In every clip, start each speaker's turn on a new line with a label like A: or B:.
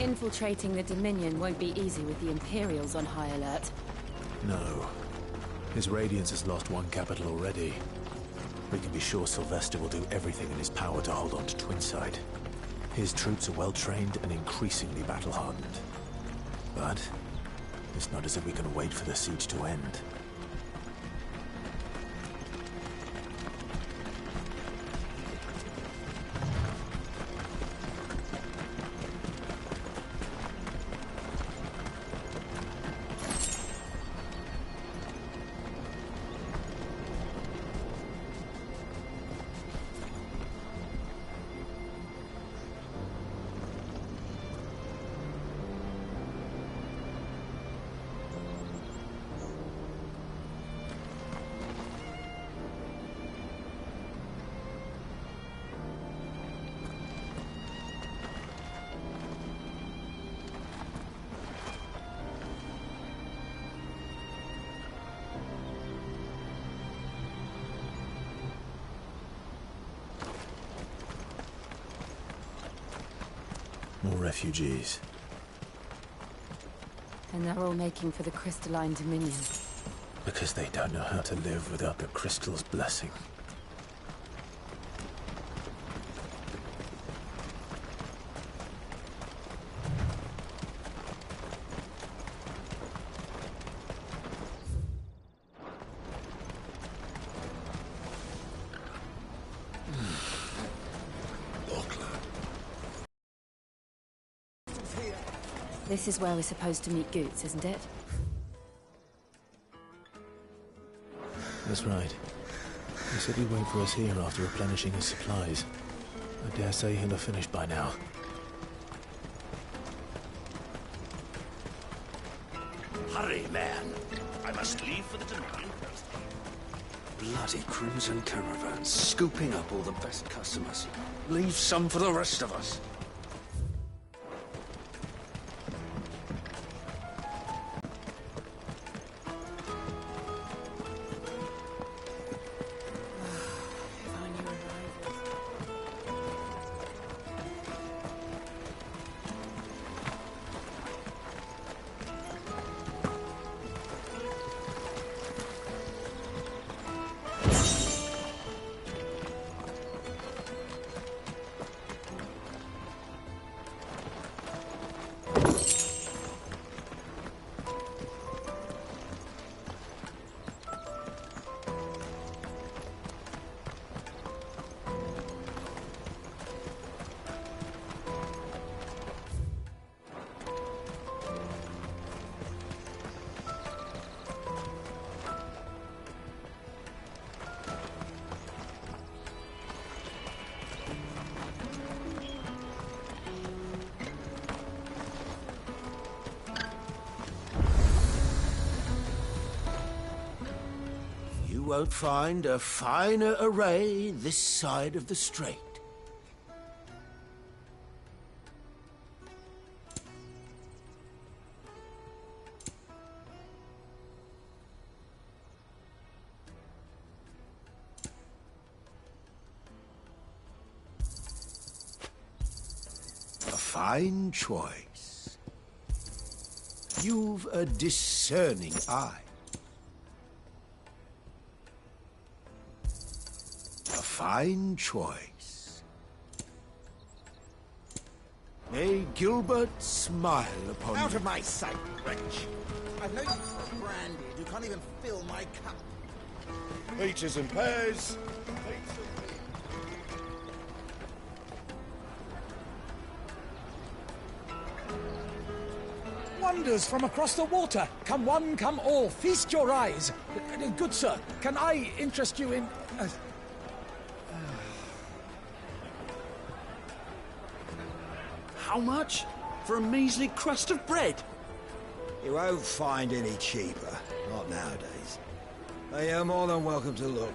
A: Infiltrating the Dominion won't be easy with the Imperials on high alert.
B: No. His Radiance has lost one capital already. We can be sure Sylvester will do everything in his power to hold on to Twinside. His troops are well-trained and increasingly battle-hardened. But it's not as if we can wait for the siege to end. More refugees.
A: And they're all making for the Crystalline Dominion.
B: Because they don't know how to live without the Crystal's blessing.
A: This is where we're supposed to meet Goots, isn't it?
B: That's right. He said he'd wait for us here after replenishing his supplies. I dare say he'll have finished by now.
C: Hurry, man! I must leave for the Dominion Coast.
D: Bloody Crimson Caravan, scooping up all the best customers. Leave some for the rest of us.
C: You won't find a finer array this side of the strait. A fine choice. You've a discerning eye. Fine choice. May Gilbert smile upon you.
E: Out of my sight, wretch! I've known you for a brandy. You can't even fill my cup.
F: Peaches and pears.
G: Wonders from across the water. Come one, come all. Feast your eyes. Good sir, can I interest you in...
D: How much? For a measly crust of bread?
E: You won't find any cheaper. Not nowadays. But you're more than welcome to look.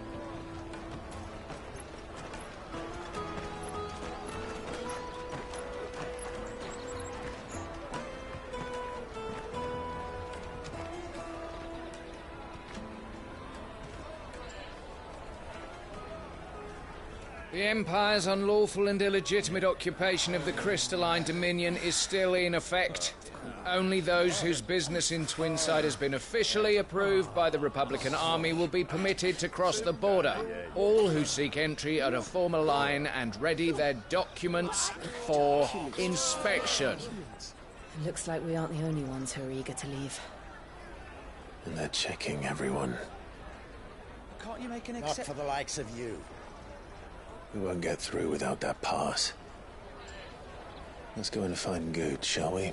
H: The Empire's unlawful and illegitimate occupation of the Crystalline Dominion is still in effect. Only those whose business in Twinside has been officially approved by the Republican Army will be permitted to cross the border. All who seek entry are to form a line and ready their documents for inspection.
A: Looks like we aren't the only ones who are eager to leave.
B: And they're checking everyone.
G: Can't you make an
E: Not for the likes of you.
B: We won't get through without that pass. Let's go in and find Good, shall we?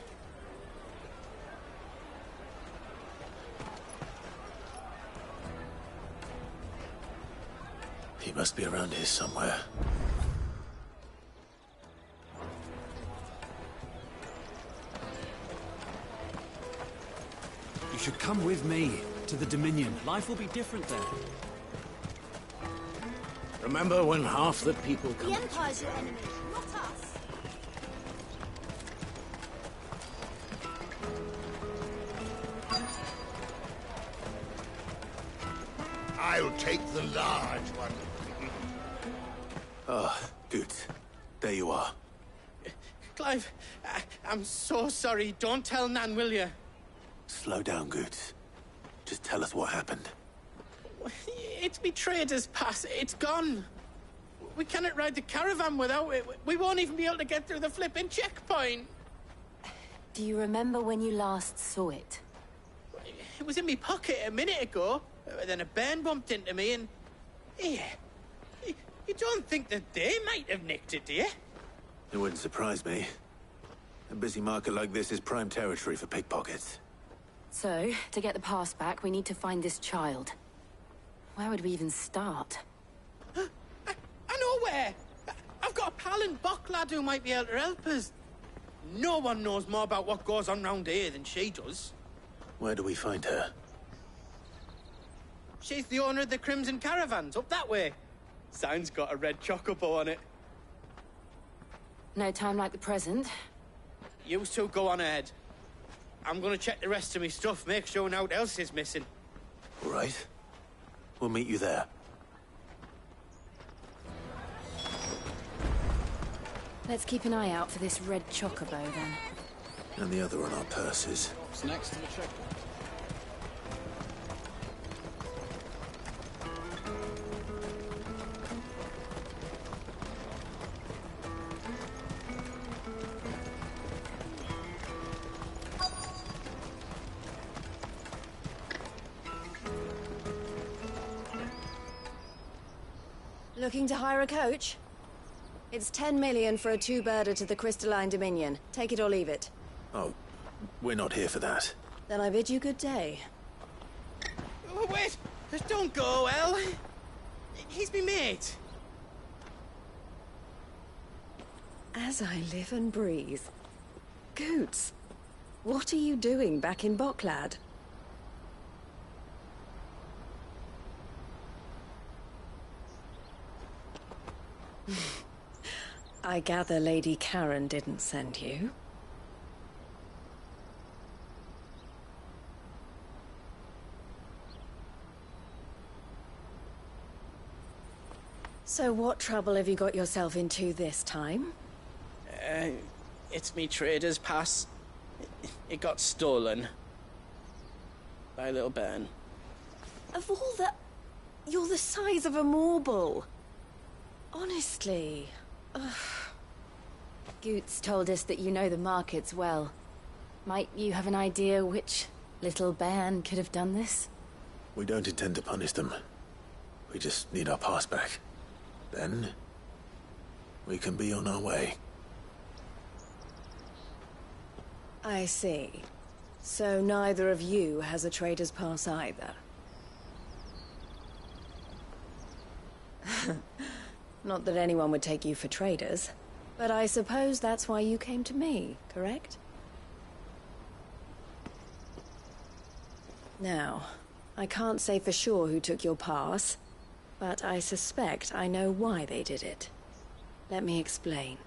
B: He must be around here somewhere.
I: You should come with me to the Dominion. Life will be different there.
C: Remember when half the people come...
J: The Empire's your enemy, not us.
F: I'll take the large one.
B: Ah, Good. There you are.
K: Clive, I'm so sorry. Don't tell Nan, will you?
B: Slow down, Good. Just tell us what happened.
K: It's me trader's pass. It's gone. We cannot ride the caravan without it. We won't even be able to get through the flipping checkpoint.
A: Do you remember when you last saw it?
K: It was in my pocket a minute ago. Then a band bumped into me and... Yeah. You don't think that they might have nicked it, do you?
B: It wouldn't surprise me. A busy market like this is prime territory for pickpockets.
A: So, to get the pass back, we need to find this child. Where would we even start?
K: I know where! I've got a pal in Bock lad who might be able to help us. No one knows more about what goes on round here than she does.
B: Where do we find her?
K: She's the owner of the Crimson Caravans, up that way. Sign's got a red chocobo on it.
A: No time like the present.
K: You two go on ahead. I'm gonna check the rest of my stuff, make sure no one else is missing.
B: All right. We'll meet you there.
A: Let's keep an eye out for this red chocobo, then.
B: And the other on our purses.
I: What's next to the checkpoint?
J: Looking to hire a coach? It's 10 million for a two-birder to the Crystalline Dominion. Take it or leave it.
B: Oh, we're not here for that.
J: Then I bid you good day.
K: Oh, wait! Don't go, El. He's me mate.
J: As I live and breathe. Goots, what are you doing back in Bocklad? I gather Lady Karen didn't send you. So what trouble have you got yourself into this time?
K: It's me trader's pass. It got stolen. By a little bairn.
J: Of all the... You're the size of a marble. Honestly. Ugh.
A: Goots told us that you know the markets well. Might you have an idea which little bairn could have done this?
B: We don't intend to punish them. We just need our pass back. Then, we can be on our way.
J: I see. So neither of you has a trader's pass either. Not that anyone would take you for traders, but I suppose that's why you came to me, correct? Now, I can't say for sure who took your pass, but I suspect I know why they did it. Let me explain.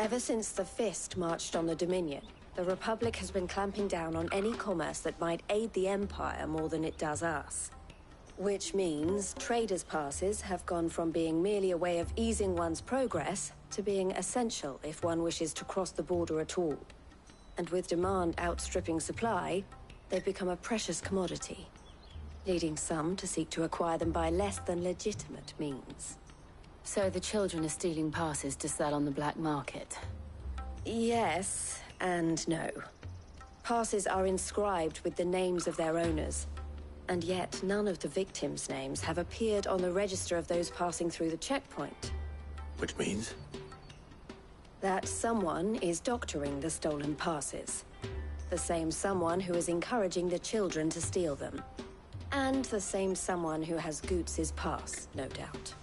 J: Ever since the Fist marched on the Dominion, the Republic has been clamping down on any commerce that might aid the Empire more than it does us. Which means traders' passes have gone from being merely a way of easing one's progress to being essential if one wishes to cross the border at all. And with demand outstripping supply, they've become a precious commodity, leading some to seek to acquire them by less than legitimate means.
A: So the children are stealing passes to sell on the black market?
J: Yes, and no. Passes are inscribed with the names of their owners, and yet none of the victims' names have appeared on the register of those passing through the checkpoint.
B: Which means?
J: That someone is doctoring the stolen passes. The same someone who is encouraging the children to steal them. And the same someone who has Goots's pass, no doubt.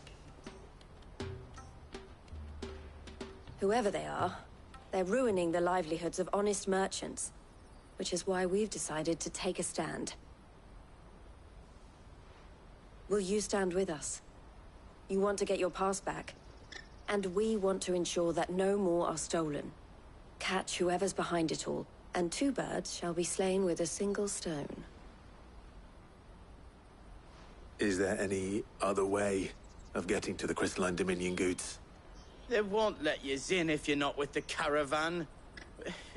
J: Whoever they are, they're ruining the livelihoods of honest merchants, which is why we've decided to take a stand. Will you stand with us? You want to get your pass back, and we want to ensure that no more are stolen. Catch whoever's behind it all, and two birds shall be slain with a single stone.
B: Is there any other way of getting to the Crystalline Dominion Goods?
K: They won't let you in if you're not with the caravan.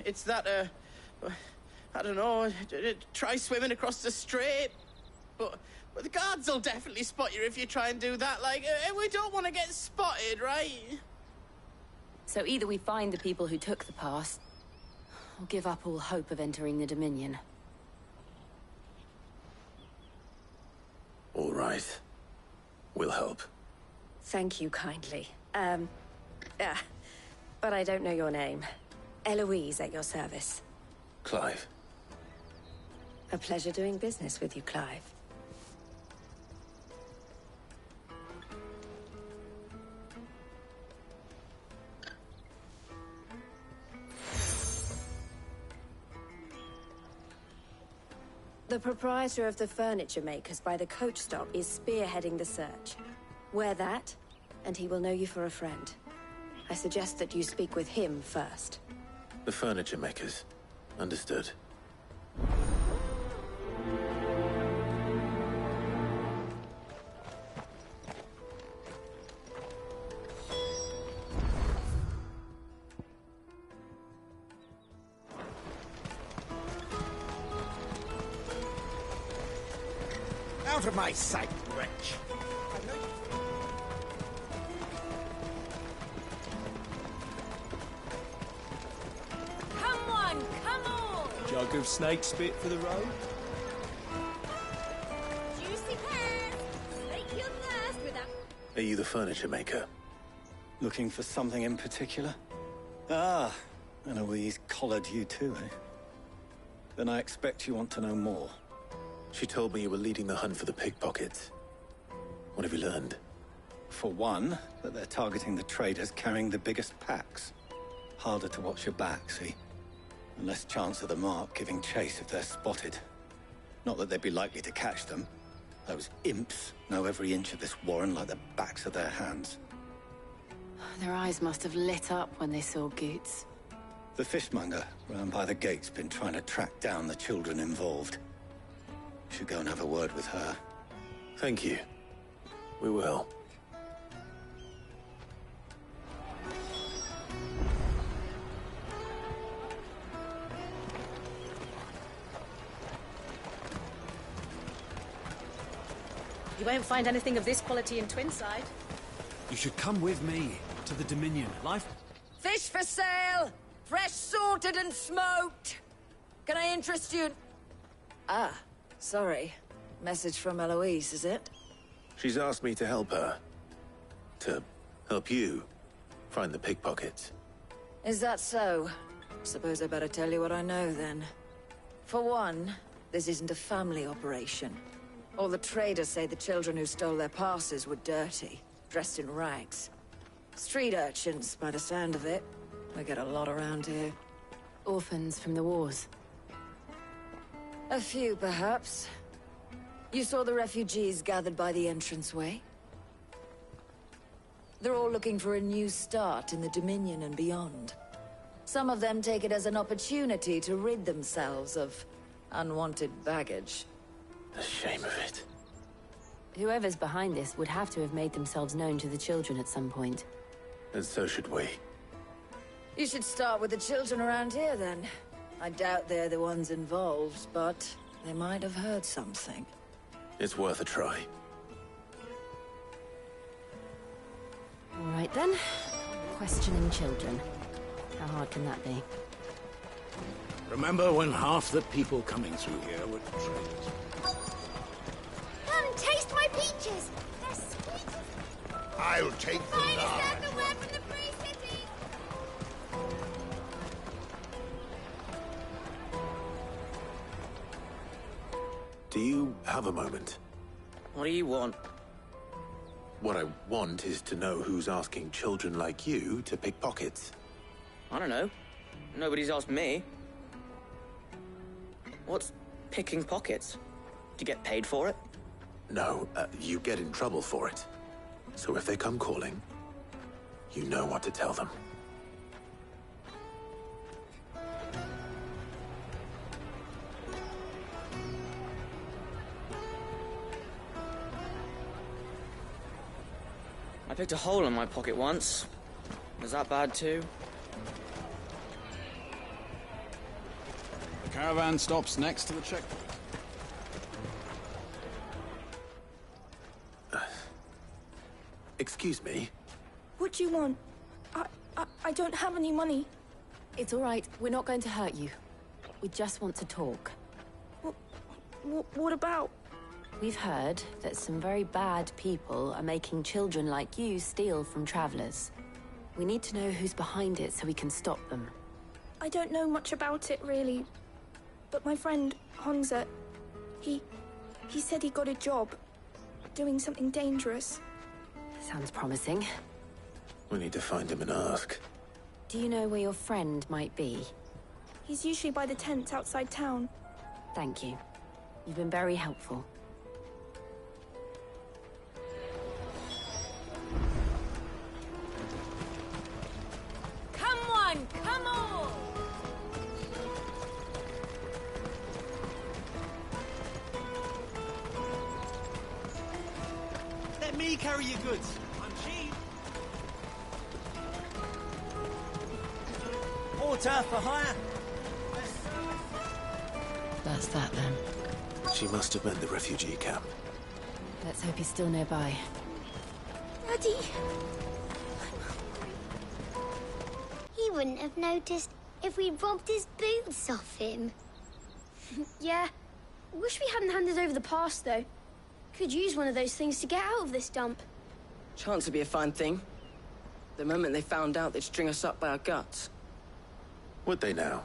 K: It's that, I don't know, try swimming across the strait. But the guards will definitely spot you if you try and do that. Like, we don't want to get spotted, right?
A: So either we find the people who took the pass, or give up all hope of entering the Dominion.
B: All right. We'll help.
J: Thank you kindly. But I don't know your name. Eloise at your service.
B: Clive.
J: A pleasure doing business with you, Clive. The proprietor of the furniture makers by the coach stop is spearheading the search. Wear that, and he will know you for a friend. I suggest that you speak with him first.
B: The furniture makers. Understood.
E: Out of my sight, wretch!
A: Come on, come on!
I: Jug of snake spit for the road?
A: Juicy pears! Slake your thirst without...
B: Are you the furniture maker?
D: Looking for something in particular? Ah, Eloise collared you too, eh? Then I expect you want to know more.
B: She told me you were leading the hunt for the pickpockets. What have you learned?
D: For one, that they're targeting the traders carrying the biggest packs. Harder to watch your back, see? And less chance of the mark giving chase if they're spotted. Not that they'd be likely to catch them. Those imps know every inch of this warren like the backs of their hands.
A: Their eyes must have lit up when they saw Goots.
D: The fishmonger round by the gate's been trying to track down the children involved. Should go and have a word with her.
B: Thank you. We will.
L: You won't find anything of this quality in Twinside.
I: You should come with me to the Dominion. Life...
M: Fish for sale! Fresh salted and smoked! Can I interest you? Ah, sorry. Message from Eloise, is it?
B: She's asked me to help her. To help you find the pickpockets.
M: Is that so? Suppose I better tell you what I know, then. For one, this isn't a family operation. All the traders say the children who stole their passes were dirty, dressed in rags. Street urchins, by the sound of it. We get a lot around here.
A: Orphans from the wars.
M: A few, perhaps. You saw the refugees gathered by the entranceway? They're all looking for a new start in the Dominion and beyond. Some of them take it as an opportunity to rid themselves of unwanted baggage.
B: The shame of it.
A: Whoever's behind this would have to have made themselves known to the children at some point.
B: And so should we.
M: You should start with the children around here, then. I doubt they're the ones involved, but they might have heard something.
B: It's worth a try.
A: All right, then. Questioning children. How hard can that be?
F: Remember when half the people coming through here were traders?
N: Come, taste my peaches! They're sweet!
F: I'll take the
N: Finest
F: large.
N: everywhere from the Free City!
B: Do you have a moment?
K: What do you want?
B: What I want is to know who's asking children like you to pick pockets.
K: I don't know. Nobody's asked me. What's picking pockets? Do you get paid for it?
B: No, you get in trouble for it. So if they come calling, you know what to tell them.
K: I picked a hole in my pocket once. Was that bad too?
I: The caravan stops next to the checkpoint.
B: Excuse me?
N: What do you want? I don't have any money.
A: It's all right. We're not going to hurt you. We just want to talk.
N: What about?
A: We've heard that some very bad people are making children like you steal from travelers. We need to know who's behind it so we can stop them.
N: I don't know much about it, really. But my friend, Honza, he said he got a job doing something dangerous.
A: Sounds promising.
B: We need to find him and ask.
A: Do you know where your friend might be?
N: He's usually by the tents outside town.
A: Thank you. You've been very helpful.
N: Come on, come on!
I: Let me carry your goods. I'm cheap.
O: Porter for hire.
A: That's that then.
B: She must have meant the refugee camp.
A: Let's hope he's still nearby.
N: Daddy!
P: He wouldn't have noticed if we'd robbed his boots off him.
N: Yeah. Wish we hadn't handed over the pass, though. Could use one of those things to get out of this dump.
K: Chance would be a fine thing. The moment they found out, they'd string us up by our guts.
B: Would they now?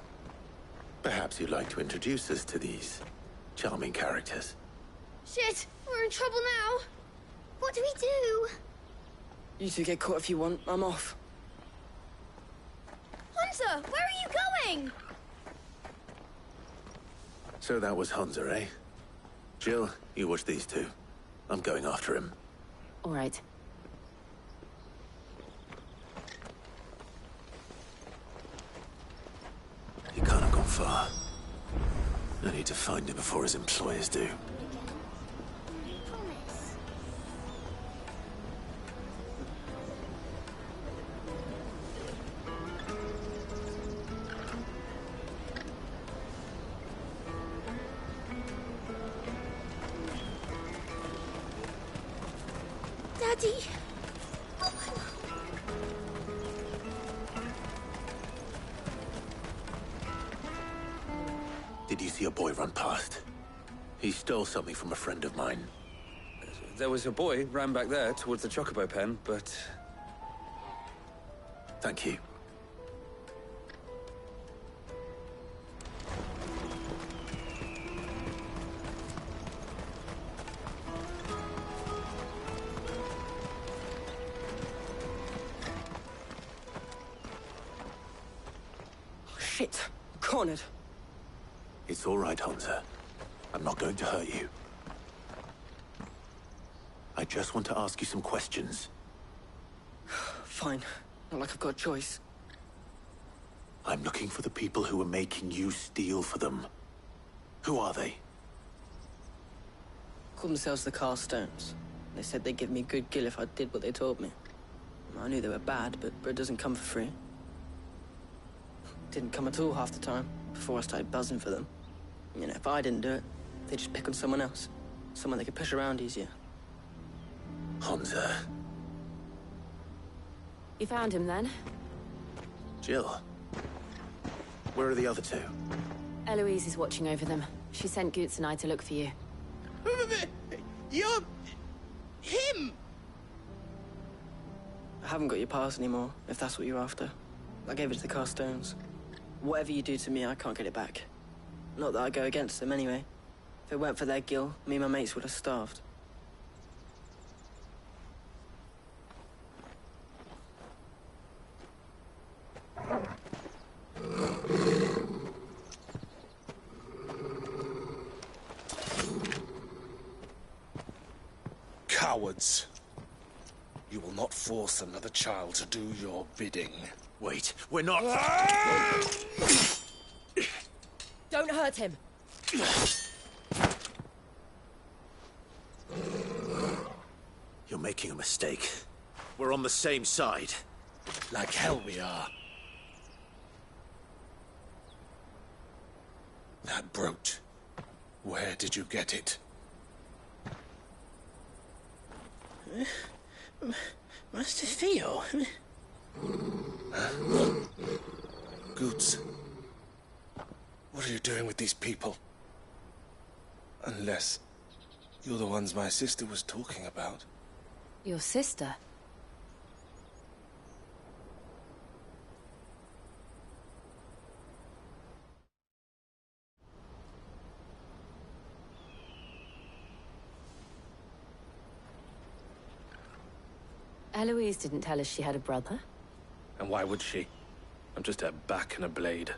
B: Perhaps you'd like to introduce us to these charming characters.
N: Shit! We're in trouble now!
P: What do we do?
K: You two get caught if you want. I'm off.
N: Hunter, where are you going?
B: So that was Hunter, eh? Jill, you watch these two. I'm going after him.
A: All right.
B: He can't have gone far. I need to find him before his employers do.
P: Promise.
N: Daddy!
B: Did you see a boy run past? He stole something from a friend of mine.
Q: There was a boy ran back there towards the Chocobo pen, but...
B: Thank you.
K: Shit! I'm cornered.
B: It's all right, Hunter. I'm not going to hurt you. I just want to ask you some questions.
O: Fine. Not like I've got a choice.
B: I'm looking for the people who are making you steal for them. Who are they?
O: Call themselves the Carstones. They said they'd give me good gill if I did what they told me. I knew they were bad, but bread doesn't come for free. Didn't come at all half the time, before I started buzzing for them. You know, if I didn't do it, they'd just pick on someone else. Someone they could push around easier.
B: Honza.
A: You found him then?
B: Jill. Where are the other two?
A: Eloise is watching over them. She sent Goots and I to look for you.
K: You're... him!
O: I haven't got your pass anymore, if that's what you're after. I gave it to the Carstones. Whatever you do to me, I can't get it back. Not that I go against them anyway. If it weren't for their gill, me and my mates would have starved.
R: Cowards. You will not force another child to do your bidding.
B: Wait, we're not...
L: Don't hurt him.
B: You're making a mistake. We're on the same side.
R: Like hell we are. That brooch. Where did you get it?
K: Master Theo?
R: Goots. What are you doing with these people? Unless you're the ones my sister was talking about.
A: Your sister? Eloise didn't tell us she had a brother.
R: And why would she? I'm just her back and a blade.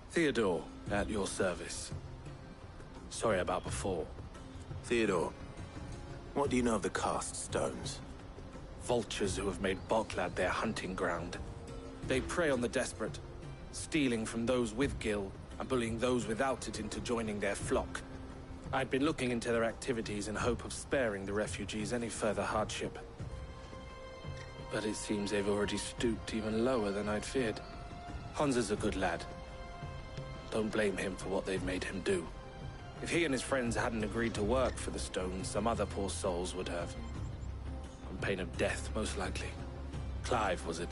R: Theodore, at your service. Sorry about before.
B: Theodore, what do you know of the cast stones?
R: Vultures who have made Boklad their hunting ground. They prey on the desperate, stealing from those with gill and bullying those without it into joining their flock. I'd been looking into their activities in hope of sparing the refugees any further hardship. But it seems they've already stooped even lower than I'd feared. Honza's a good lad. Don't blame him for what they've made him do. If he and his friends hadn't agreed to work for the stones, some other poor souls would have. On pain of death, most likely. Clive, was it?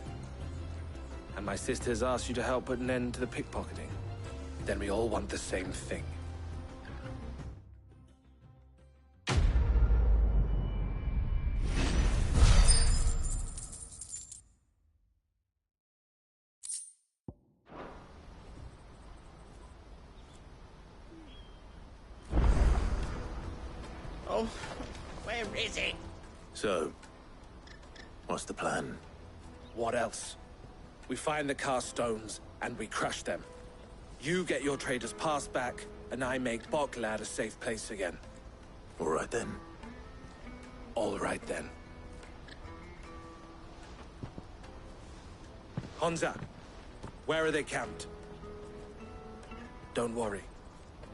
R: And my sisters asked you to help put an end to the pickpocketing. Then we all want the same thing.
K: Oh, where is it?
B: So, what's the plan?
R: What else? We find the cast stones, and we crush them. You get your trader's pass back, and I make Boklad a safe place again.
B: All right then.
R: All right then. Honza, where are they camped? Don't worry.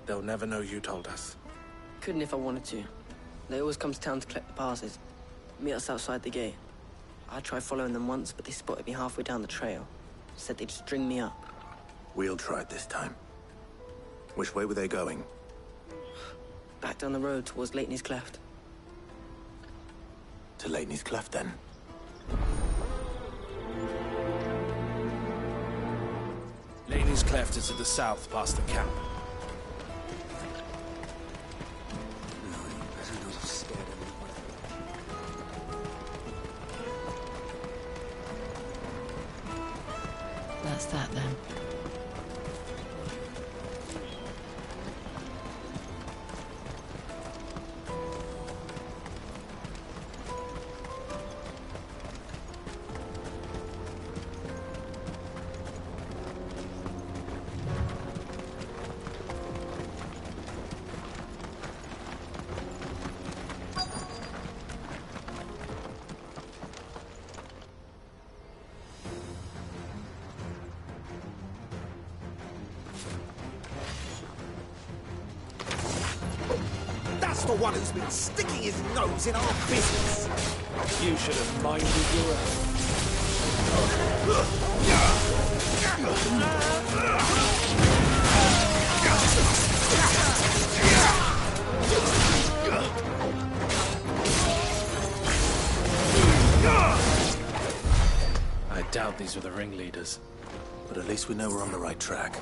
R: They'll never know you told us.
O: Couldn't if I wanted to. They always come to town to collect the passes. Meet us outside the gate. I tried following them once, but they spotted me halfway down the trail. Said they'd string me up.
B: We'll try it this time. Which way were they going?
O: Back down the road towards Lateney's Cleft.
B: To Lateney's Cleft, then?
R: Lateney's Cleft is to the south, past the camp.
A: That's that then.
C: Who's the one who's been sticking his nose in our business?
R: You should have minded your I doubt these were the ringleaders.
B: But at least we know we're on the right track.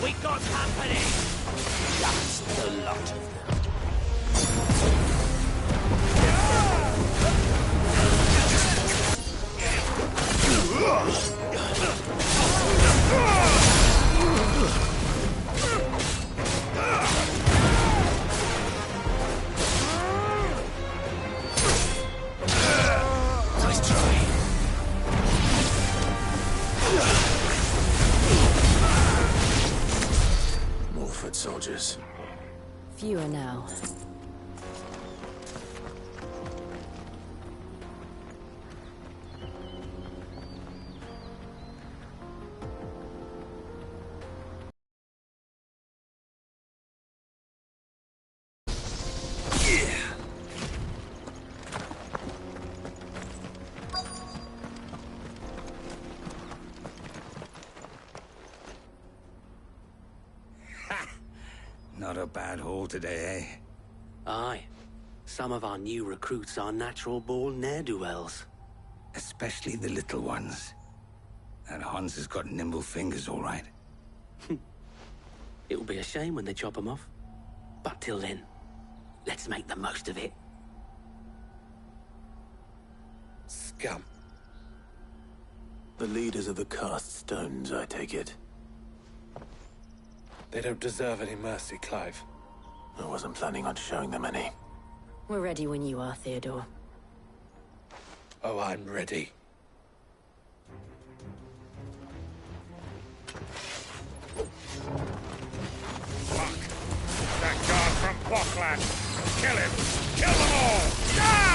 C: We got company! That's the lot of them.
B: Nice try. More foot soldiers.
A: Fewer now.
S: Not a bad haul today, eh?
T: Aye. Some of our new recruits are natural-born ne'er-do-wells.
S: Especially the little ones. That Hans has got nimble fingers, all right.
T: It will be a shame when they chop them off. But till then, let's make the most of it.
R: Scum.
B: The leaders of the cast stones, I take it.
R: They don't deserve any mercy, Clive.
B: I wasn't planning on showing them any.
A: We're ready when you are, Theodore.
R: Oh, I'm ready.
F: Fuck! That guard from Bokland! Kill him! Kill them all! Ah!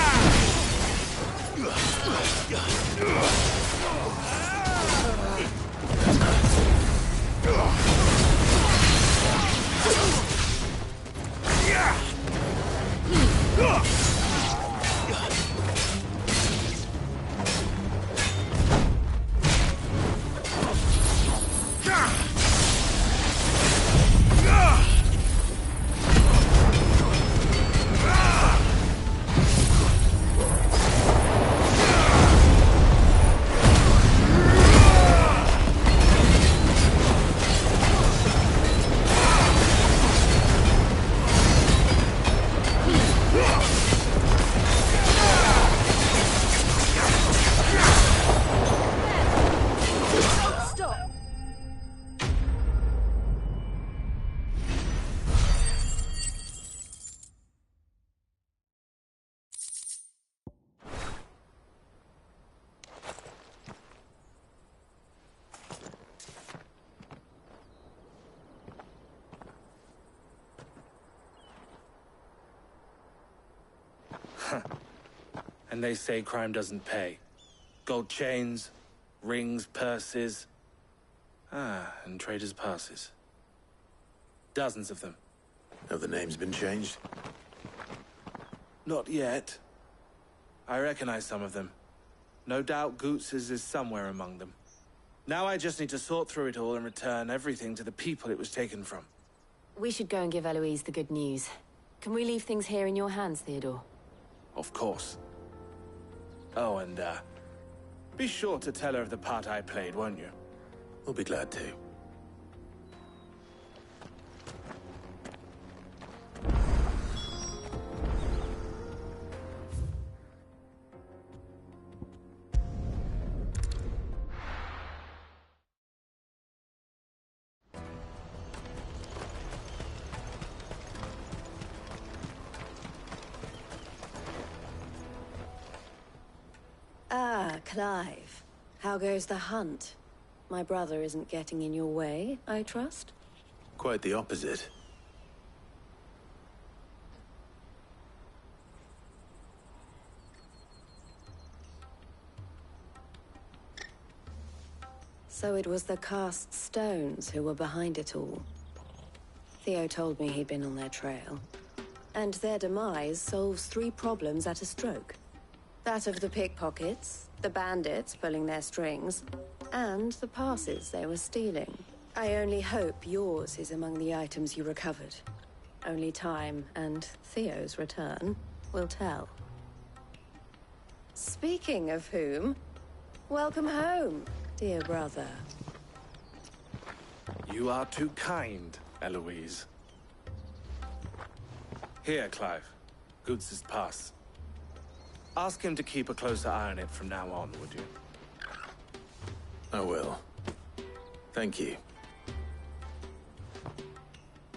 R: And they say crime doesn't pay. Gold chains, rings, purses. And traders' passes. Dozens of them.
B: Have the names been changed?
R: Not yet. I recognize some of them. No doubt Goots's is somewhere among them. Now I just need to sort through it all and return everything to the people it was taken from.
A: We should go and give Eloise the good news. Can we leave things here in your hands, Theodore?
R: Of course. Oh, and, be sure to tell her of the part I played, won't you?
B: We'll be glad to.
J: Clive. How goes the hunt? My brother isn't getting in your way, I trust?
B: Quite the opposite.
J: So it was the cast stones who were behind it all. Theo told me he'd been on their trail. And their demise solves 3 problems at a stroke. That of the pickpockets, the bandits pulling their strings, and the passes they were stealing. I only hope yours is among the items you recovered. Only time and Theo's return will tell. Speaking of whom, welcome home, dear brother.
R: You are too kind, Eloise. Here, Clive. Goods' pass. Ask him to keep a closer eye on it from now on, would you?
B: I will. Thank you.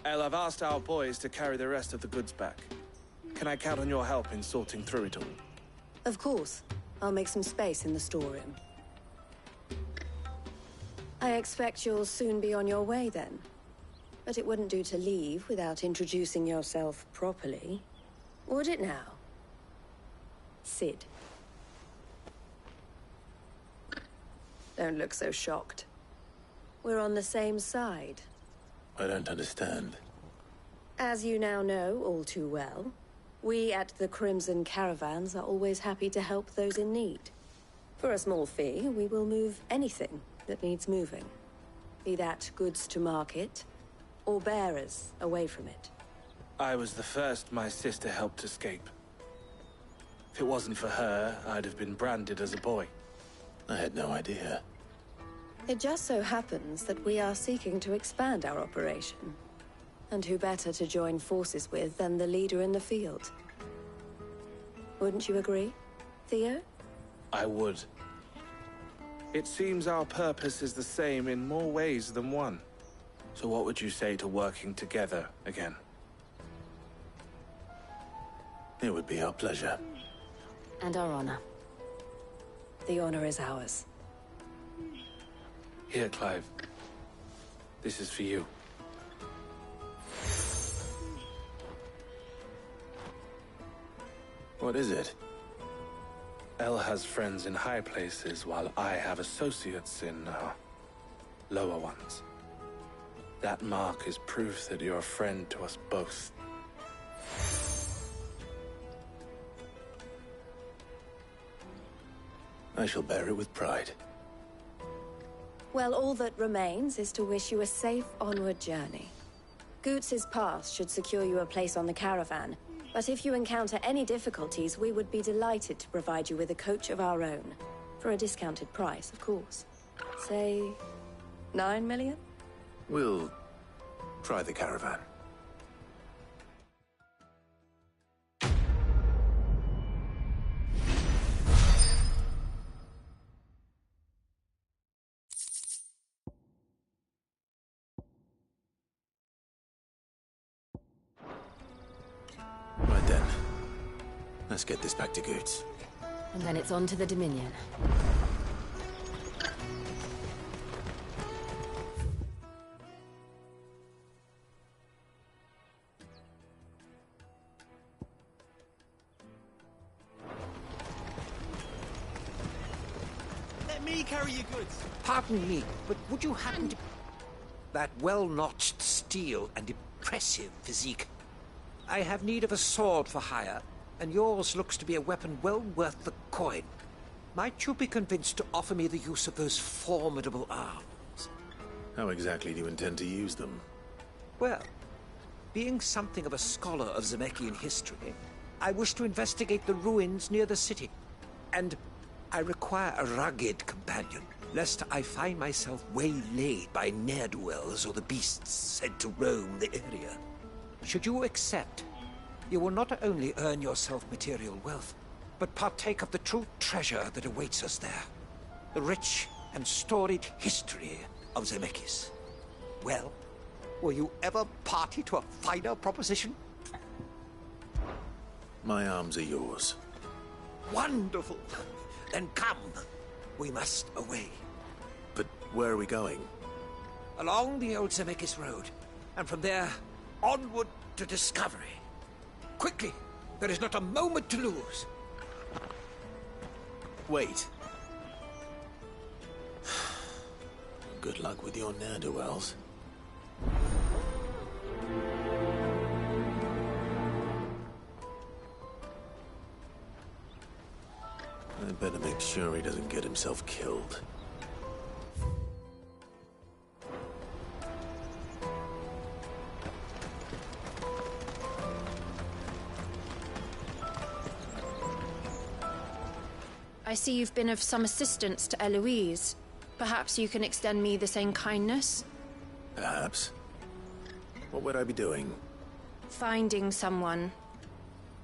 R: El, I've asked our boys to carry the rest of the goods back. Can I count on your help in sorting through it all?
J: Of course. I'll make some space in the storeroom. I expect you'll soon be on your way then. But it wouldn't do to leave without introducing yourself properly. Would it now? Sid. Don't look so shocked. We're on the same side.
B: I don't understand.
J: As you now know all too well, we at the Crimson Caravans are always happy to help those in need. For a small fee, we will move anything that needs moving. Be that goods to market, or bearers away from it.
R: I was the first my sister helped escape. If it wasn't for her, I'd have been branded as a boy.
B: I had no idea.
J: It just so happens that we are seeking to expand our operation. And who better to join forces with than the leader in the field? Wouldn't you agree, Theo?
R: I would. It seems our purpose is the same in more ways than one. So what would you say to working together again?
B: It would be our pleasure.
J: And our honor. The honor is ours.
R: Here, Clive. This is for you.
B: What is it?
R: El has friends in high places, while I have associates in, lower ones. That mark is proof that you're a friend to us both.
B: I shall bear it with pride.
J: Well, all that remains is to wish you a safe onward journey. Goots' pass should secure you a place on the caravan, but if you encounter any difficulties, we would be delighted to provide you with a coach of our own. For a discounted price, of course. Say, 9 million?
B: We'll try the caravan. Right then. Let's get this back to Goots.
A: And then it's on to the Dominion.
C: Let me carry your goods.
U: Pardon me, but would you happen to... That well-notched steel and impressive physique. I have need of a sword for hire, and yours looks to be a weapon well worth the coin. Might you be convinced to offer me the use of those formidable arms?
B: How exactly do you intend to use them?
U: Well, being something of a scholar of Zemeckis history, I wish to investigate the ruins near the city. And I require a rugged companion, lest I find myself waylaid by ne'er-do-wells or the beasts said to roam the area. Should you accept, you will not only earn yourself material wealth, but partake of the true treasure that awaits us there. The rich and storied history of Zemeckis. Well, were you ever party to a finer proposition?
B: My arms are yours.
U: Wonderful! Then come. We must away.
B: But where are we going?
U: Along the old Zemeckis Road. And from there, onward to discovery. Quickly! There is not a moment to lose.
B: Wait. Good luck with your ne'er-do-wells. I'd better make sure he doesn't get himself killed.
H: I see you've been of some assistance to Eloise. Perhaps you can extend me the same kindness?
B: Perhaps. What would I be doing?
H: Finding someone.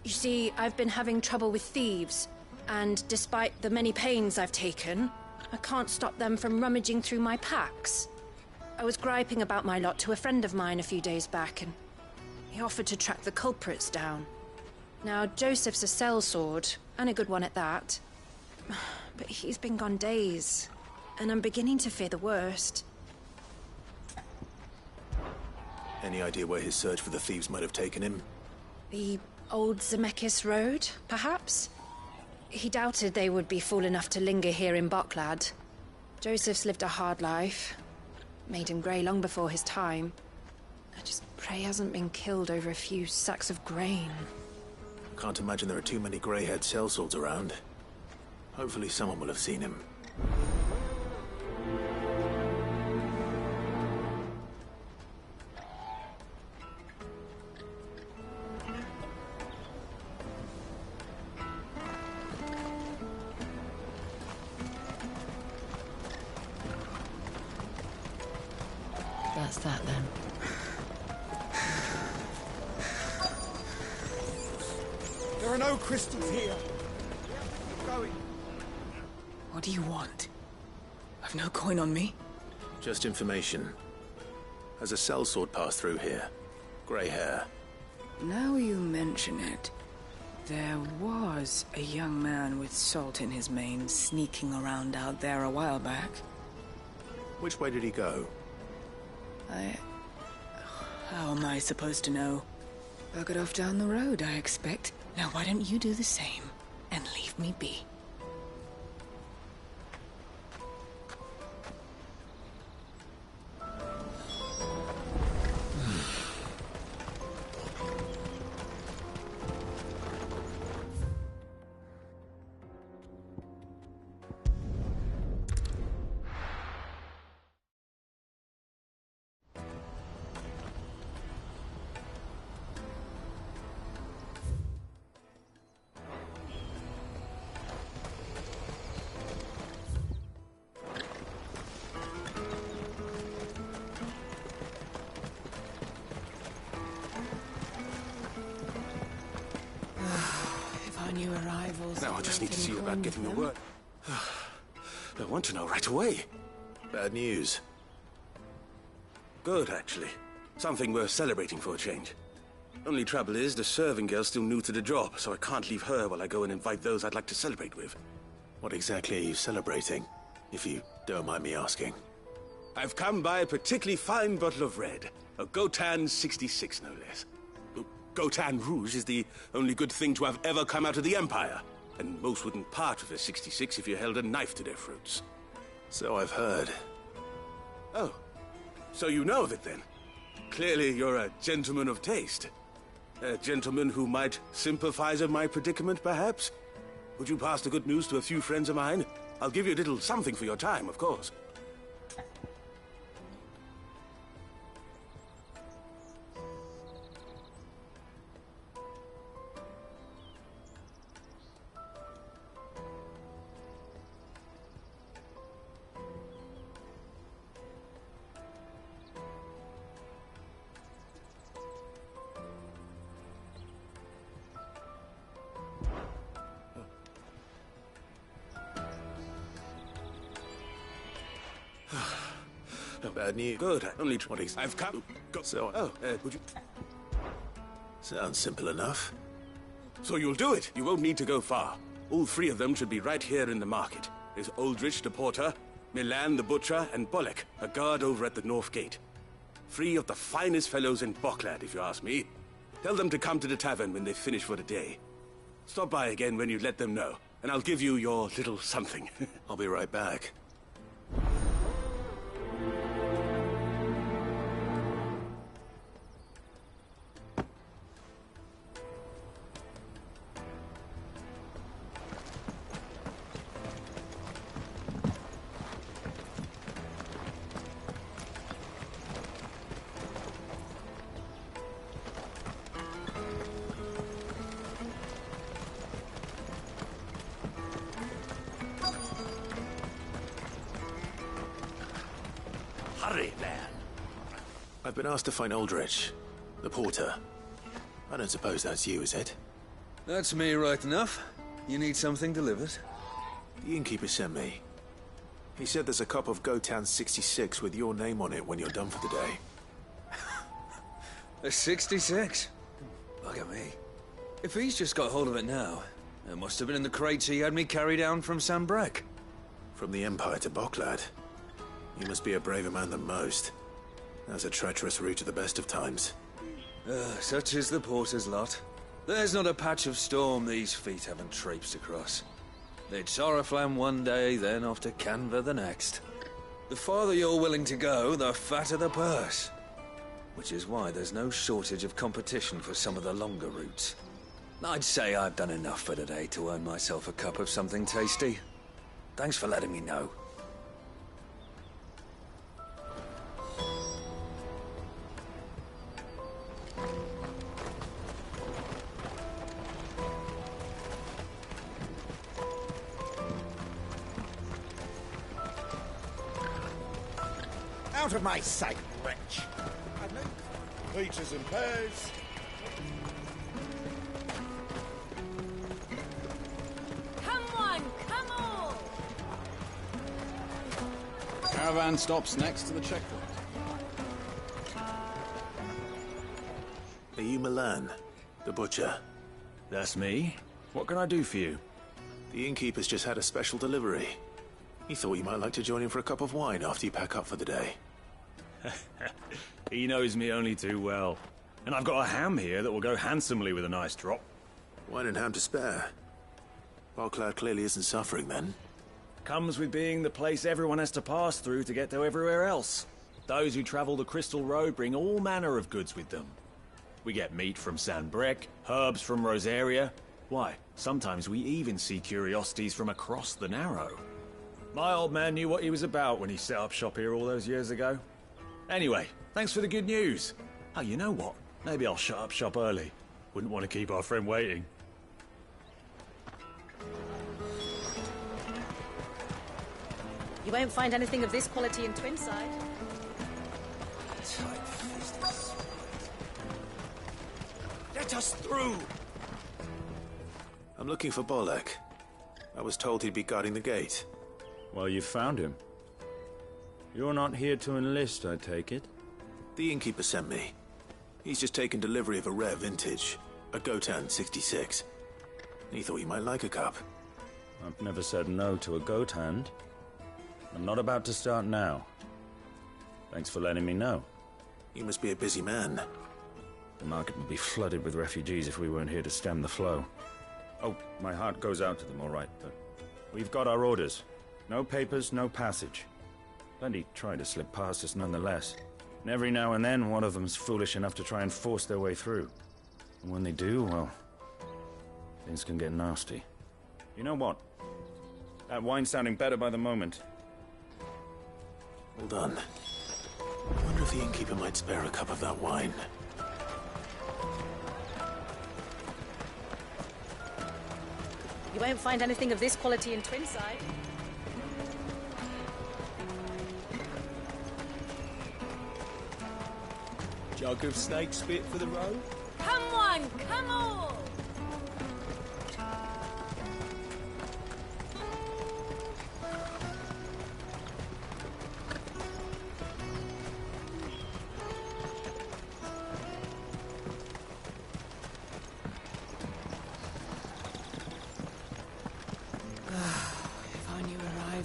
H: You see, I've been having trouble with thieves, and despite the many pains I've taken, I can't stop them from rummaging through my packs. I was griping about my lot to a friend of mine a few days back, and he offered to track the culprits down. Now, Joseph's a sellsword, and a good one at that. But he's been gone days, and I'm beginning to fear the worst.
B: Any idea where his search for the thieves might have taken him?
H: The old Zemeckis Road, perhaps? He doubted they would be fool enough to linger here in Boklad. Joseph's lived a hard life. Made him grey long before his time. I just pray he hasn't been killed over a few sacks of grain.
B: Can't imagine there are too many grey-haired sellswords around. Hopefully someone will have seen him.
A: That's that then.
G: There are no crystals here. Keep going.
V: What do you want? I've no coin on me.
B: Just information. Has a sellsword passed through here? Grey hair.
V: Now you mention it, there was a young man with salt in his mane sneaking around out there a while back.
B: Which way did he go?
V: How am I supposed to know? Buggered off down the road, I expect. Now why don't you do the same and leave me be? New arrivals.
R: Now I just need to see about getting the word. I want to know right away.
B: Bad news.
R: Good, actually. Something worth celebrating for a change. Only trouble is, the serving girl's still new to the job, so I can't leave her while I go and invite those I'd like to celebrate with.
B: What exactly are you celebrating, if you don't mind me asking?
R: I've come by a particularly fine bottle of red. A Gotan 66, no less. Gotan Rouge is the only good thing to have ever come out of the Empire. And most wouldn't part with a 66 if you held a knife to their throats.
B: So I've heard.
R: Oh, so you know of it then? Clearly you're a gentleman of taste. A gentleman who might sympathize with my predicament, perhaps? Would you pass the good news to a few friends of mine? I'll give you a little something for your time, of course.
B: No bad news.
R: Good. Only I've come.
B: So,
R: would you?
B: Sounds simple enough.
R: So you'll do it. You won't need to go far.
D: All three of them should be right here in the market. There's Aldrich the porter, Milan the butcher, and Bolek, a guard over at the north gate. 3 of the finest fellows in Boklad, if you ask me. Tell them to come to the tavern when they finish for the day. Stop by again when you let them know, and I'll give you your little something.
B: I'll be right back. Hurry, man. I've been asked to find Aldrich, the porter. I don't suppose that's you, is it?
Q: That's me, right enough. You need something delivered?
B: The innkeeper sent me. He said there's a cup of Gotan 66 with your name on it when you're done for the day.
Q: A 66? Look at me. If he's just got hold of it now, it must have been in the crates he had me carry down from Sanbrek.
B: From the Empire to Boklad. You must be a braver man than most. That's a treacherous route at the best of times.
Q: Such is the porter's lot. There's not a patch of storm these feet haven't traipsed across. It's Oriflamme one day, then off to Canva the next. The farther you're willing to go, the fatter the purse. Which is why there's no shortage of competition for some of the longer routes. I'd say I've done enough for today to earn myself a cup of something tasty. Thanks for letting me know.
F: Out of my sight, wretch! Peaches and pears.
E: Come one, come all!
W: Caravan stops next to the checkpoint.
B: Are you Milan, the butcher?
X: That's me. What can I do for you?
B: The innkeeper's just had a special delivery. He thought you might like to join him for a cup of wine after you pack up for the day.
X: He knows me only too well. And I've got a ham here that will go handsomely with a nice drop.
B: Wine and ham to spare. Boklad clearly isn't suffering then.
X: Comes with being the place everyone has to pass through to get to everywhere else. Those who travel the Crystal Road bring all manner of goods with them. We get meat from Sanbrek, herbs from Rosaria. Why, sometimes we even see curiosities from across the Narrow. My old man knew what he was about when he set up shop here all those years ago. Anyway, thanks for the good news. Oh, you know what? Maybe I'll shut up shop early. Wouldn't want to keep our friend waiting.
L: You won't find anything of this quality in Twinside.
B: Let us through! I'm looking for Bolek. I was told he'd be guarding the gate.
X: Well, you've found him. You're not here to enlist, I take it?
B: The innkeeper sent me. He's just taken delivery of a rare vintage, a Gotan 66. He thought you might like a cup.
X: I've never said no to a goat hand. I'm not about to start now. Thanks for letting me know.
B: You must be a busy man.
X: The market would be flooded with refugees if we weren't here to stem the flow. Oh, my heart goes out to them, all right, but we've got our orders. No papers, no passage. Plenty try to slip past us nonetheless. And every now and then, one of them's foolish enough to try and force their way through. And when they do, well, things can get nasty. You know what? That wine's sounding better by the moment.
B: Hold on. I wonder if the innkeeper might spare a cup of that wine.
L: You won't find anything of this quality in Twinside.
C: Jug of snake spit for the road?
E: Come one, come all!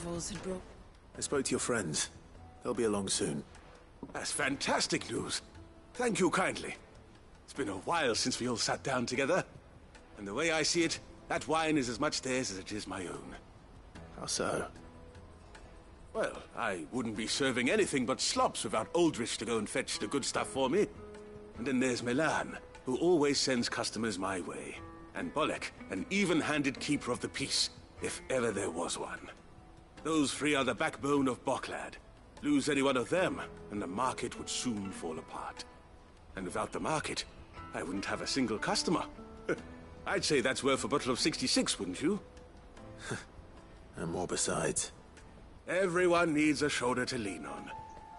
V: rivals had broke.
B: I spoke to your friends. They'll be along soon.
D: That's fantastic news. Thank you kindly. It's been a while since we all sat down together. And the way I see it, that wine is as much theirs as it is my own.
B: How so?
D: Well, I wouldn't be serving anything but slops without Aldrich to go and fetch the good stuff for me. And then there's Milan, who always sends customers my way. And Bolek, an even-handed keeper of the peace, if ever there was one. Those three are the backbone of Boklad. Lose any one of them, and the market would soon fall apart. And without the market, I wouldn't have a single customer. I'd say that's worth a bottle of 66, wouldn't you?
B: And more besides.
D: Everyone needs a shoulder to lean on.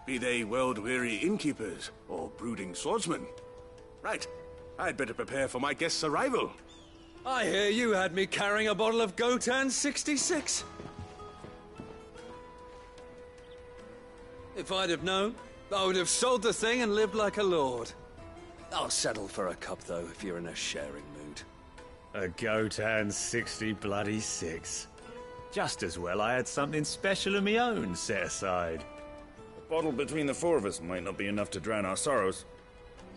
D: Be they world-weary innkeepers or brooding swordsmen. Right, I'd better prepare for my guest's arrival.
Q: I hear you had me carrying a bottle of Gotan 66. If I'd have known, I would have sold the thing and lived like a lord. I'll settle for a cup, though, if you're in a sharing mood.
X: A Gotan 66. Just as well I had something special of my own set aside.
F: A bottle between the four of us might not be enough to drown our sorrows,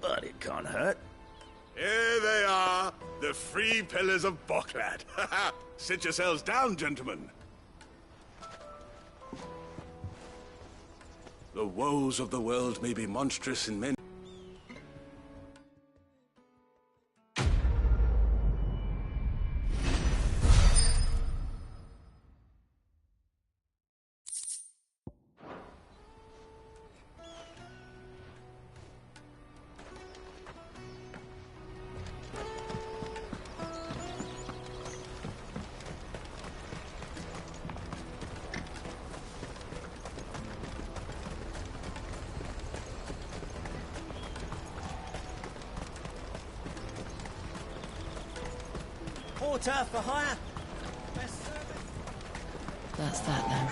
F: but it can't hurt.
D: Here they are, the three pillars of Boklad. Sit yourselves down, gentlemen. The woes of the world may be monstrous in many.
K: Porter for hire.
A: That's that then.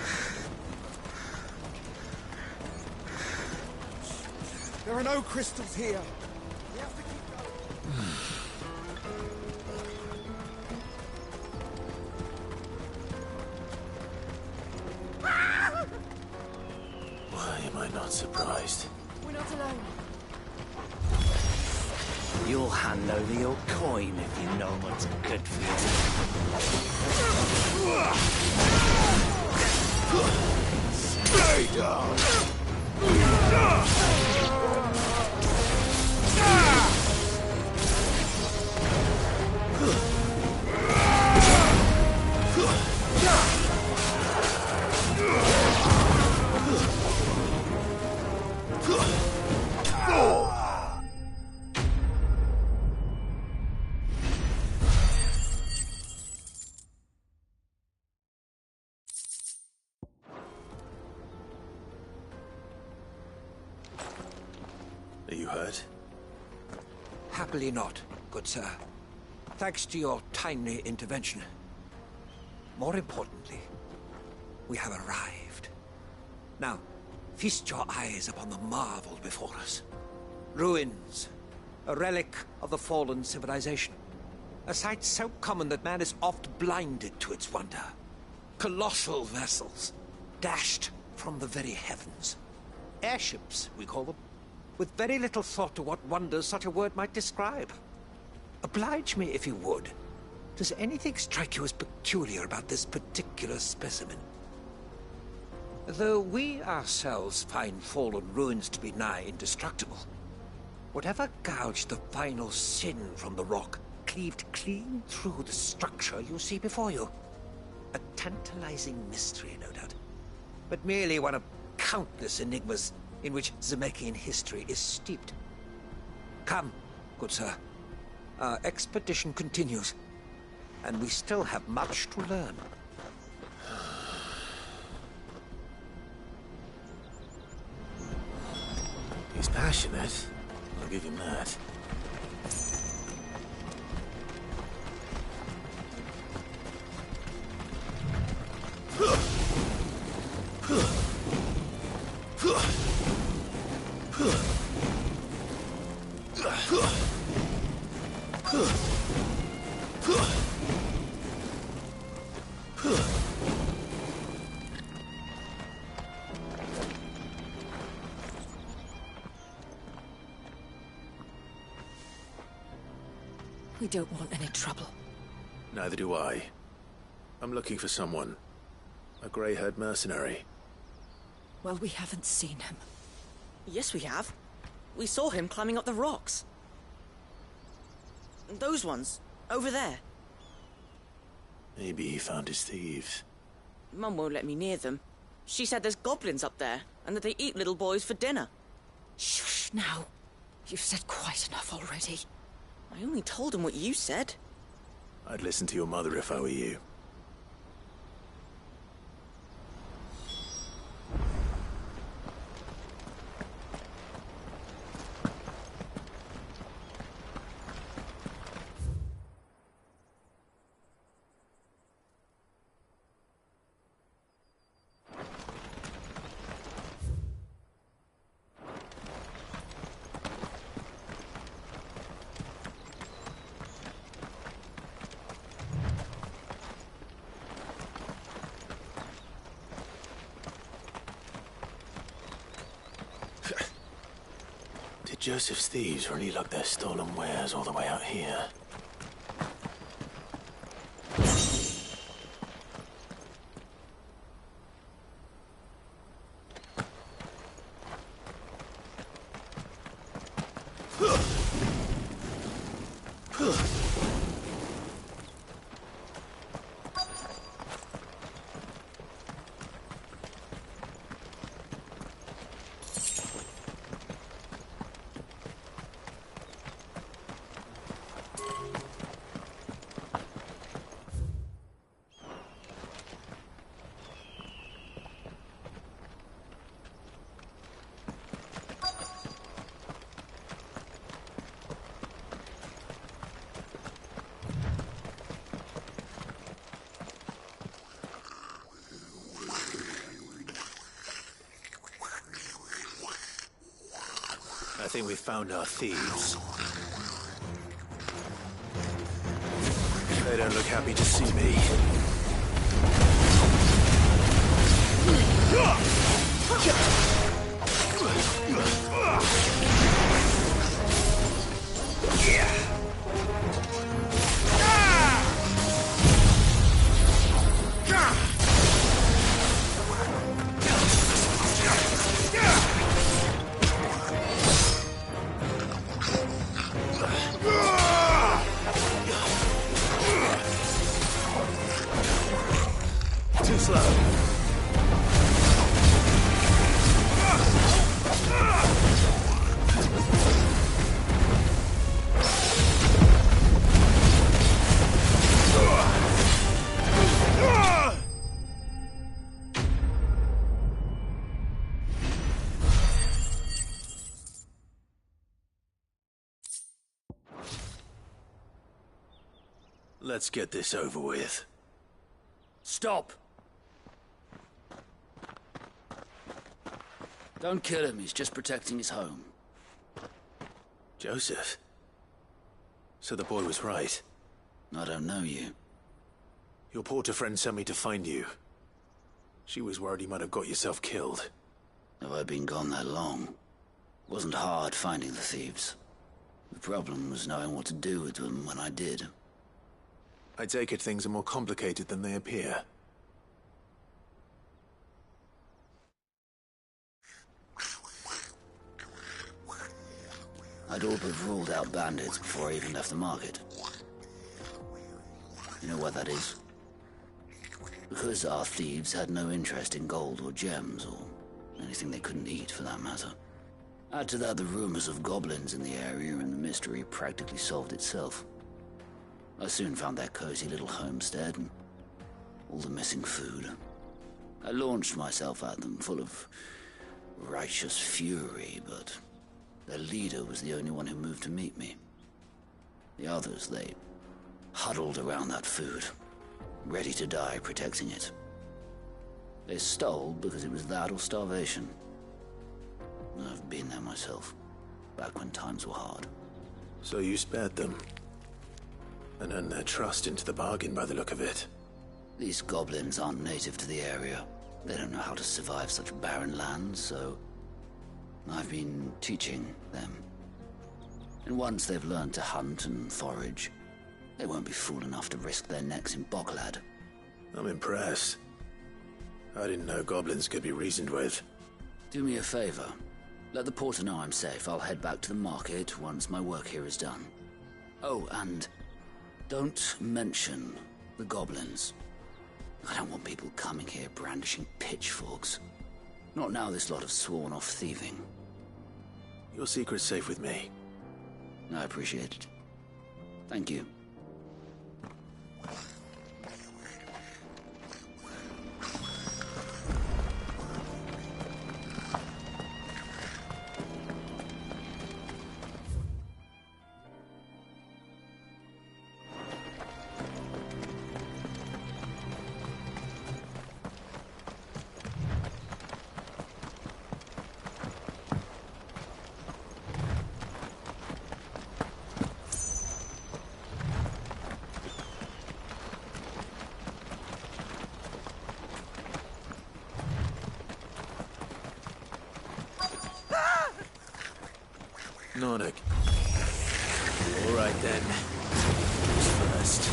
G: There are no crystals here. We have to keep going.
B: Why am I not surprised?
J: We're not alone.
C: You'll hand over your coin if you know what's good for you. Stay down!
B: Are you hurt?
U: Happily not, good sir. Thanks to your timely intervention. More importantly, we have arrived. Now, feast your eyes upon the marvel before us. Ruins, a relic of the fallen civilization. A sight so common that man is oft blinded to its wonder. Colossal vessels, dashed from the very heavens. Airships, we call them, with very little thought to what wonders such a word might describe. Oblige me, if you would. Does anything strike you as peculiar about this particular specimen? Though we ourselves find fallen ruins to be nigh indestructible, whatever gouged the final sin from the rock cleaved clean through the structure you see before you. A tantalizing mystery, no doubt, but merely one of countless enigmas in which Zemeckis history is steeped. Come, good sir. Our expedition continues, and we still have much to learn.
B: He's passionate. I'll give him that.
L: We don't want any trouble.
B: Neither do I. I'm looking for someone. A grey-haired mercenary.
L: Well, we haven't seen him.
I: Yes, we have. We saw him climbing up the rocks. Those ones, over there.
B: Maybe he found his thieves.
I: Mum won't let me near them. She said there's goblins up there, and that they eat little boys for dinner.
L: Shush, now. You've said quite enough already.
I: I only told him what you said.
B: I'd listen to your mother if I were you. Did Joseph's thieves really lug their stolen wares all the way out here? I think we've found our thieves. They don't look happy to see me. Too slow. Let's get this over with.
M: Stop! Don't kill him, he's just protecting his home.
B: Joseph? So the boy was right.
M: I don't know you.
B: Your porter friend sent me to find you. She was worried you might have got yourself killed.
M: Have I been gone that long? It wasn't hard finding the thieves. The problem was knowing what to do with them when I did.
B: I take it things are more complicated than they appear.
M: I'd all but ruled out bandits before I even left the market. You know what that is? Because our thieves had no interest in gold or gems, or anything they couldn't eat for that matter. Add to that the rumors of goblins in the area, and the mystery practically solved itself. I soon found their cozy little homestead, and all the missing food. I launched myself at them, full of righteous fury, but their leader was the only one who moved to meet me. The others, they huddled around that food, ready to die protecting it. They stole because it was that or starvation. I've been there myself, back when times were hard.
B: So you spared them? And earned their trust into the bargain by the look of it.
M: These goblins aren't native to the area. They don't know how to survive such barren lands, so I've been teaching them. And once they've learned to hunt and forage, They won't be fool enough to risk their necks in Boklad.
B: I'm impressed. I didn't know goblins could be reasoned with.
M: Do me a favor. Let the porter know I'm safe. I'll head back to the market once my work here is done. Oh, and don't mention the goblins. I don't want people coming here brandishing pitchforks. Not now this lot have sworn off thieving.
B: Your secret's safe with me.
M: I appreciate it. Thank you.
B: Nordic. All right then. Who's first?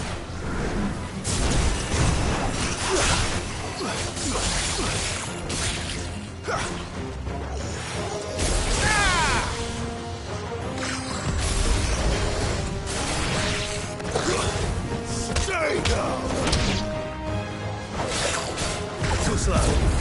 B: Too slow.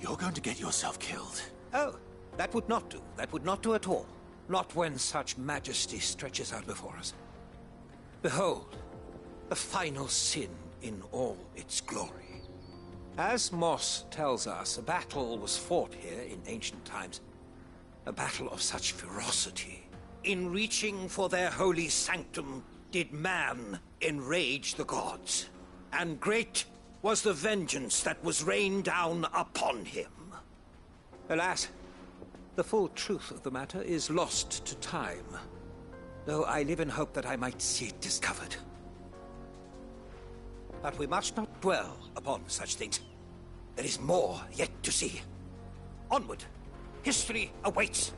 B: You're going to get yourself killed.
U: Oh, that would not do. That would not do at all. Not when such majesty stretches out before us. Behold, the final sin in all its glory. As Moss tells us, a battle was fought here in ancient times. A battle of such ferocity. In reaching for their holy sanctum, did man enrage the gods. And great was the vengeance that was rained down upon him. Alas, the full truth of the matter is lost to time, though I live in hope that I might see it discovered. But we must not dwell upon such things. There is more yet to see. Onward! History awaits!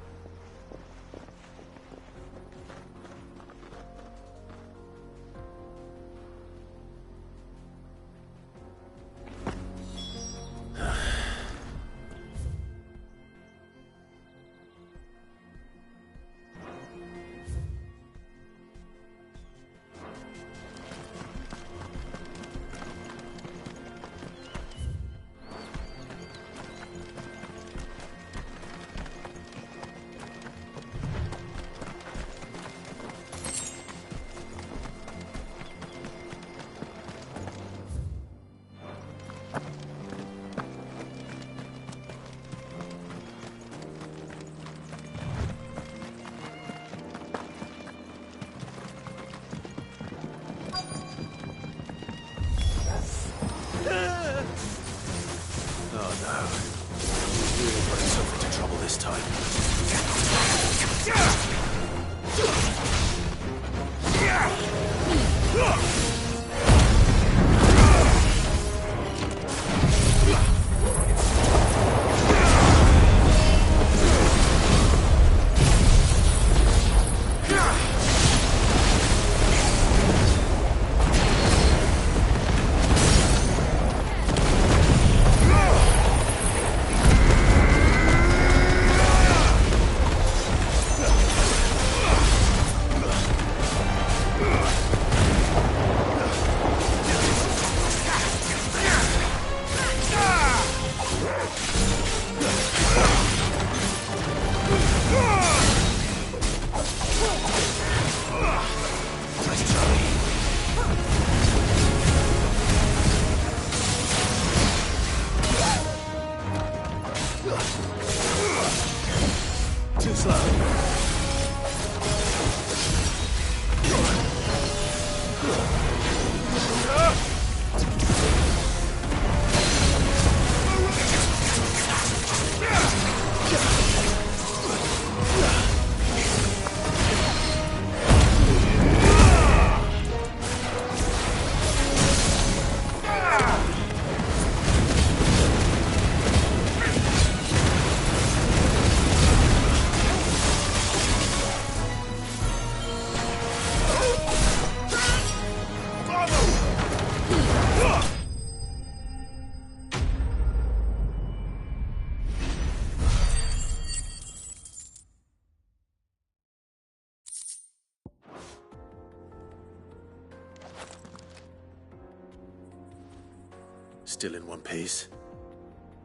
B: Still in one piece?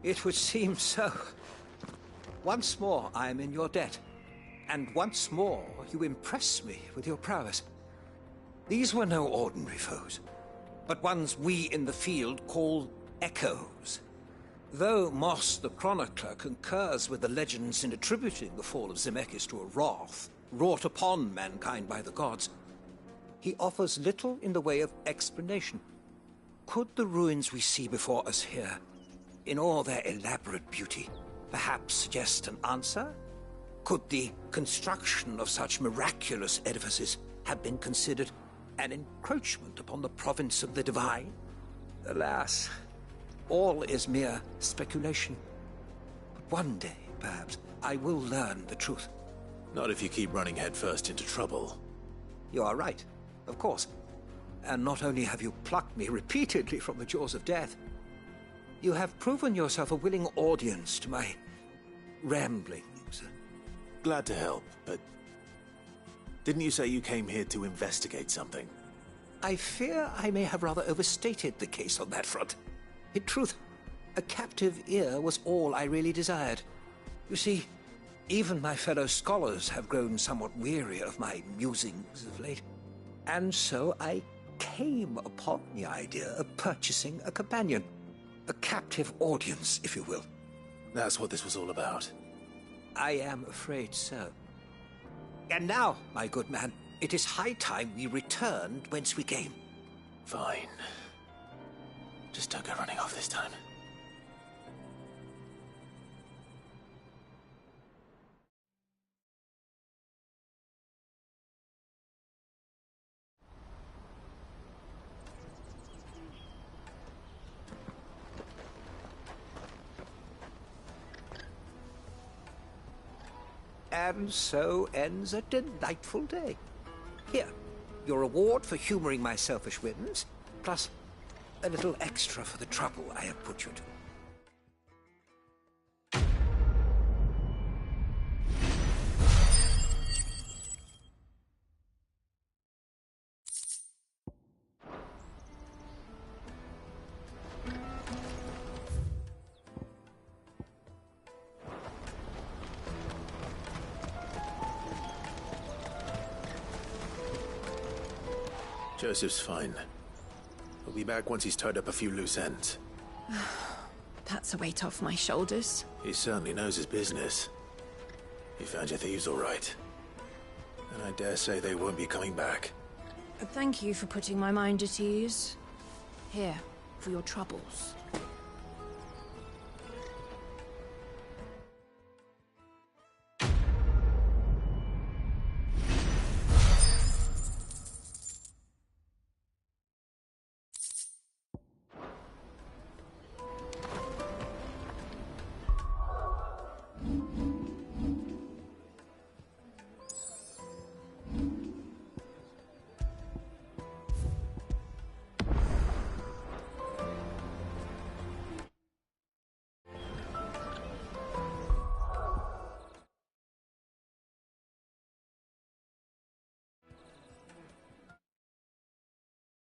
U: It would seem so. Once more I am in your debt. And once more you impress me with your prowess. These were no ordinary foes, but ones we in the field call echoes. Though Moss the Chronicler concurs with the legends in attributing the fall of Zemeckis to a wrath wrought upon mankind by the gods, he offers little in the way of explanation. Could the ruins we see before us here, in all their elaborate beauty, perhaps suggest an answer? Could the construction of such miraculous edifices have been considered an encroachment upon the province of the divine? Alas, all is mere speculation. But one day, perhaps, I will learn the truth.
B: Not if you keep running headfirst into trouble.
U: You are right, of course. And not only have you plucked me repeatedly from the jaws of death, you have proven yourself a willing audience to my ramblings.
B: Glad to help, but didn't you say you came here to investigate something?
U: I fear I may have rather overstated the case on that front. In truth, a captive ear was all I really desired. You see, even my fellow scholars have grown somewhat weary of my musings of late. And so I came upon the idea of purchasing a companion. A captive audience, if you will.
B: That's what this was all about.
U: I am afraid so. And now, my good man, it is high time we returned whence we came.
B: Fine. Just don't go running off this time.
U: And so ends a delightful day. Here, your reward for humoring my selfish whims, plus a little extra for the trouble I have put you to.
B: Joseph's fine. He'll be back once he's tied up a few loose ends.
H: That's a weight off my shoulders.
B: He certainly knows his business. You found your thieves all right. And I dare say they won't be coming back.
H: Thank you for putting my mind at ease. Here, for your troubles.